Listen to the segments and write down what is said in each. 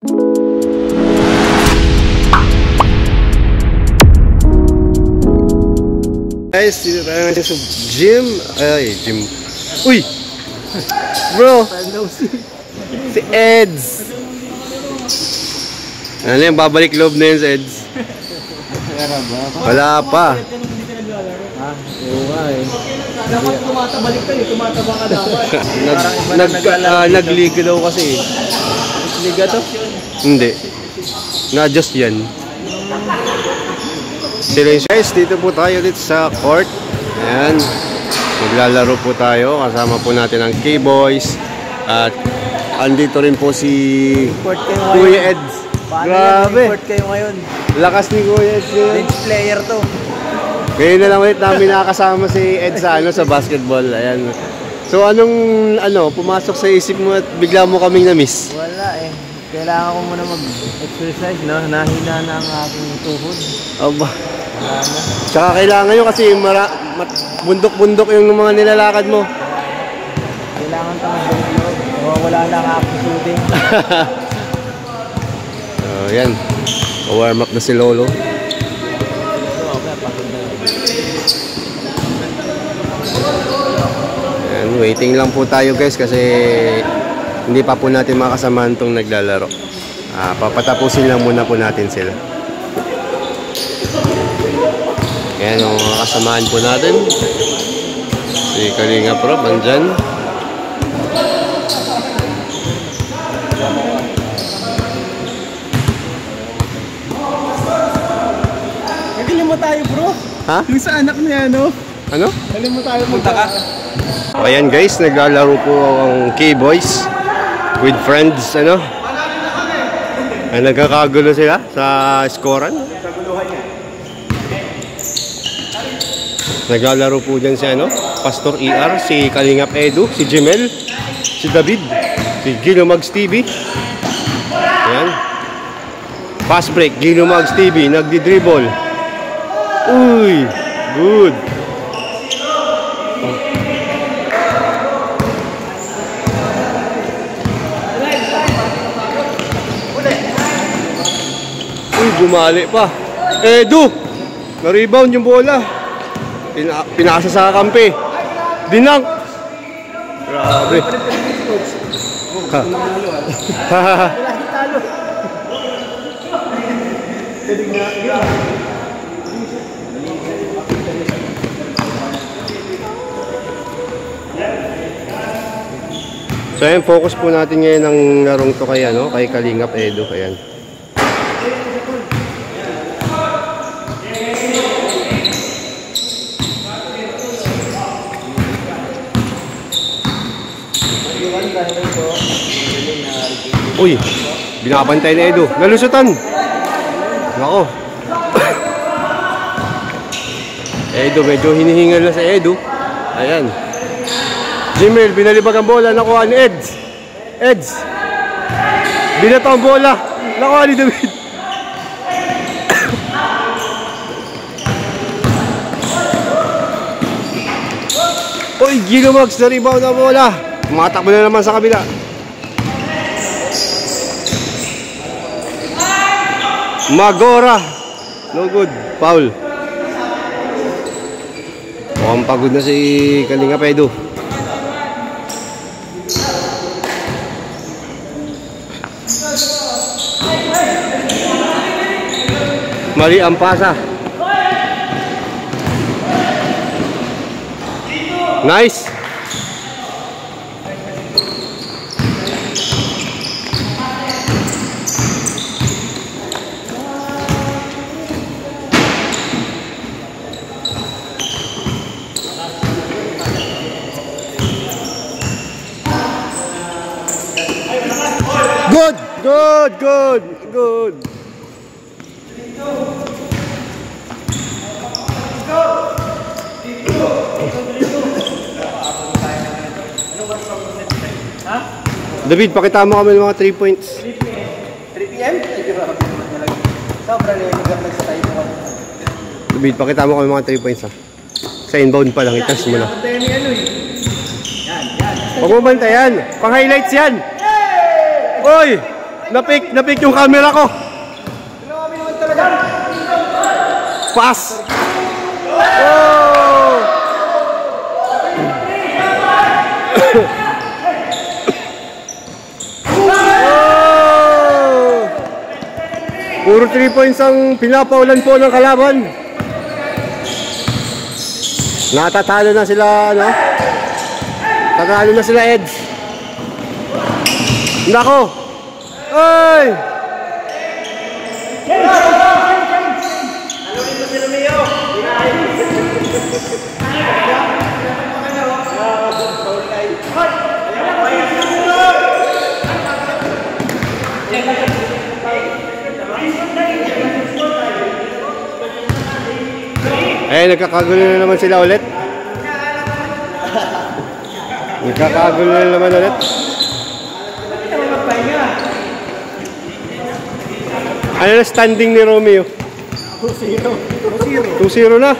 Guys, dito tayo ngayon sa gym. Ay, gym. Uy! Bro! Si Eds! Ano yung babalik loob na yun sa Eds? Wala pa. Dapat tumatabalik ka eh, tumataba ka dapat. Nag-liga daw kasi. Liga to? Hindi. Na-adjust yan. Guys, dito po tayo dito sa court. Ayan. Maglalaro po tayo. Kasama po natin ang K-Boys. At andito rin po si Kuya Eds. Grabe. Import kayo ngayon. Lakas ni Kuya Eds. Bench player to. Ngayon na lang ulit namin nakakasama si Eds sa basketball. Ayan. So anong pumasok sa isip mo at bigla mo kaming na-miss? Wala eh. Kailangan ko muna mag-exercise, no? Nahina na ang aking tuhod. Aba. Tsaka kailangan nyo kasi bundok-bundok yung mga nilalakad mo. Kailangan ka mag-bundok. Wala na ang aking shooting. Ayan. Warm up na si Lolo. Ayan, waiting lang po tayo guys kasi hindi pa po natin makasamahan itong naglalaro. Papatapusin lang muna po natin sila. Ayan ang mga kasamahan po natin. Si Kalinga Prop, andyan. Nagaling mo tayo bro. Ha? Yung sa anak niya, no? Ano? Nagaling mo tayo punta ka. O ayan guys, naglalaro po ang K-Boys with friends, nagkakagulo sila sa scorean. Naglalaro po dyan si Pastor ER, si Kalingap Edu, si Jemel, si David, si Gilomags TV. Ayan. Fast break, Gilomags TV, nagdi-dribble. Uy, good. Uy, bumali pa. Edu! Na-rebound yung bola. Pinasa sa kampi. Dinang! Grabe. So ayan, focus po natin ngayon ang larong to kay Kalingap Edu. Ayan. Uy, binabantay na Edu. Nalusutan. Nako. Edu, medyo hinihingal na sa Edu. Ayan. Jimel, binalibag ang bola. Nakuha ni Eds. Eds. Binato ang bola. Nakuha ni David. Uy, Gilomags na rebound ang bola. Tumatakbo na naman sa kabila. Magora. No good. Foul. Mukhang pagod na si Kalinga Pedo. Mali ang pasa. Nice. Good, good, good, good. David, pakita mo kami ng mga 3 points. 3 PM? Sobra na yung lugar na sa tayo mo. David, pakita mo kami mga 3 points ha. Sa inbound pa lang, itas mo na. Huwag mo bantayan. Pang highlights yan. Oy! Napik yung camera ko. Pass. Oh! Puro 3 points ang pinapaulan po ng kalaban. Natatalo na sila, ano? Tatalo na sila, Eds. Nako! Ay! Eh, nagkakagulo na naman sila ulit. Nagkakagulo na naman ulit. Ano na standing ni Romeo? 2-0. 2-0 na.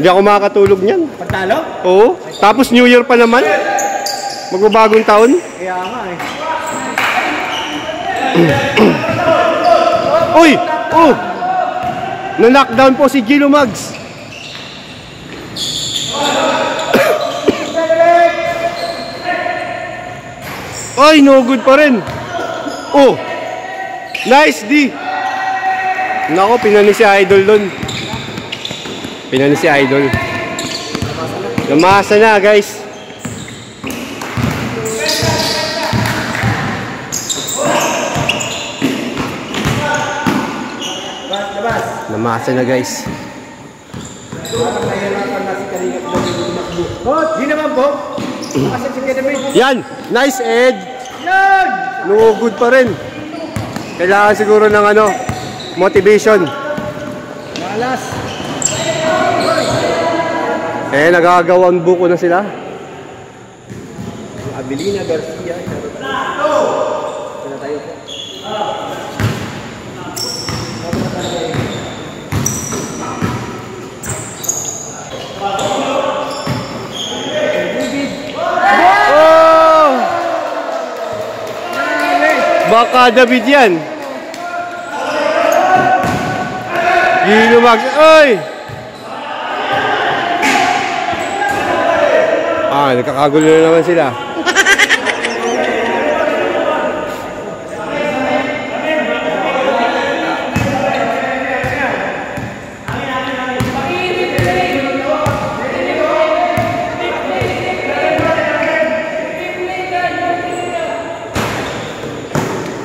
Hindi ako makakatulog niyan. Pagtalo? Oo. Tapos New Year pa naman. Magbabagong taon. Kaya nga eh. Uy! Oh! Na-knockdown po si Gino Mags. Ay, no good pa rin. Oh! Nice D! Nako, pinani si Idol doon. Pinani si Idol. Namasa na, guys. Namasa na, guys. Di naman po. Yan! Nice Ed! Yan! No good pa rin. Kailangan siguro ng ano, motivation. Malas. Eh, nagagawang buko na sila. Abilina Garcia. Sila tayo po. Baka David yan. Gino Mags. Ay! Ah, nagkakagulo na naman sila.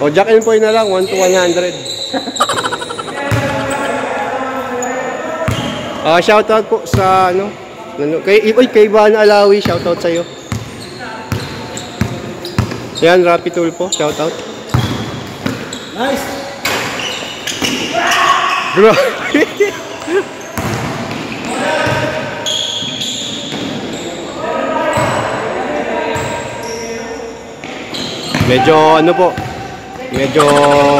O, jack and point na lang, 1 to 100. Shoutout po sa, ano, kay Ivan Alawi, shoutout sa'yo. Yan, Rappi Tool po, shoutout. Nice! Grabe! Medyo, ano po, medyo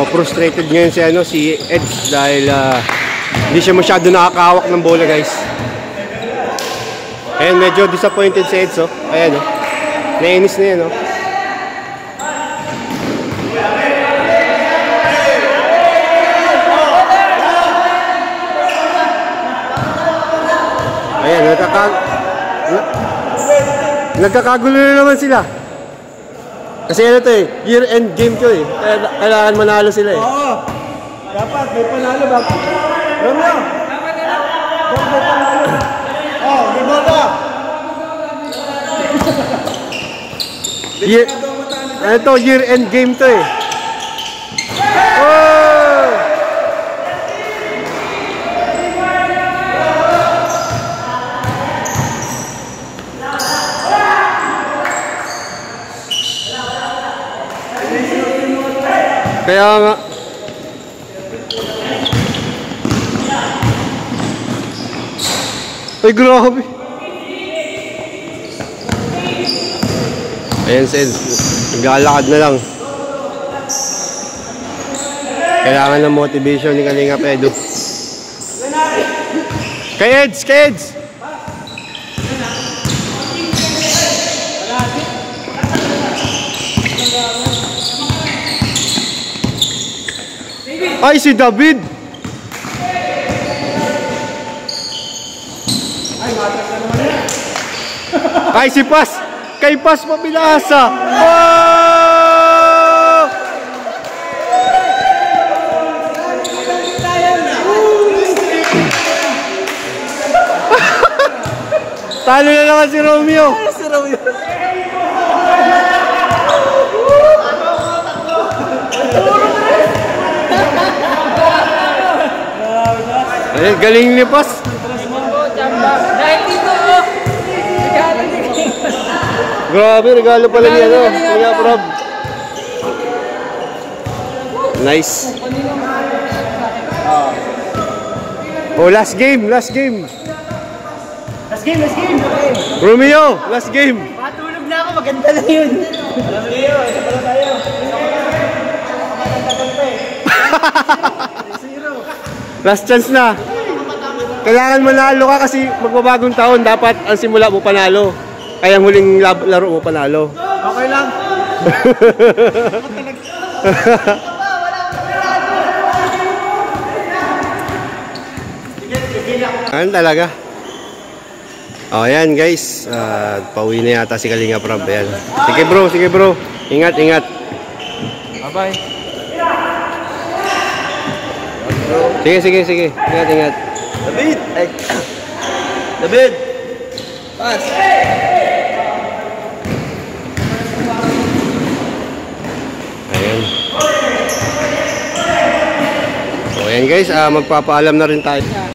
frustrated ngayon si Eds dahil hindi siya masyado nakakahawak ng bola, guys. Ayan, medyo disappointed si Eds, oh. Ayan, oh. Nainis na yan, oh. Ayan, nagkakagulo na naman sila. Kasi ano to eh, year-end game to eh. Kailangan manalo sila eh. Oo. Dapat may panalo ba? Romeo! Dapat may panalo. Oh, may bola! Ano to, year-end game to eh. Oh! Kaya nga. Ay, grabe. Ayan, Sid. Naglalakad na lang. Kailangan ng motivation ni Kalingap Edu. Kay Eds! Kay Eds! Ay, si David! Ay, si Pas! Kay Pas pa pinasa! Oh! Talo na naman si Romeo! Si Romeo. Ay, galing ni Pas! Dahil dito, Grabe, regalo pala niya, no? Kaya, prob. Nice. Oh, last game, last game. Last game, last game. Romeo, last game. Matulog na ako, maganda lang yun. Alam niyo, isa pala tayo. Last chance na. Kailangan manalo ka kasi magbabagong taon. Dapat ang simula mo panalo. Kaya ang huling laro mo panalo. Okay lang. Ano talaga? Oh, ayan guys. Pauwi na yata si Kalinga Prab. Ayan. Sige bro, sige bro. Ingat, ingat. Bye-bye. Sige, sige, sige. Ingat, ingat. David! Ay. David! Pass! Ayan. So, ayan guys. Magpapaalam na rin tayo.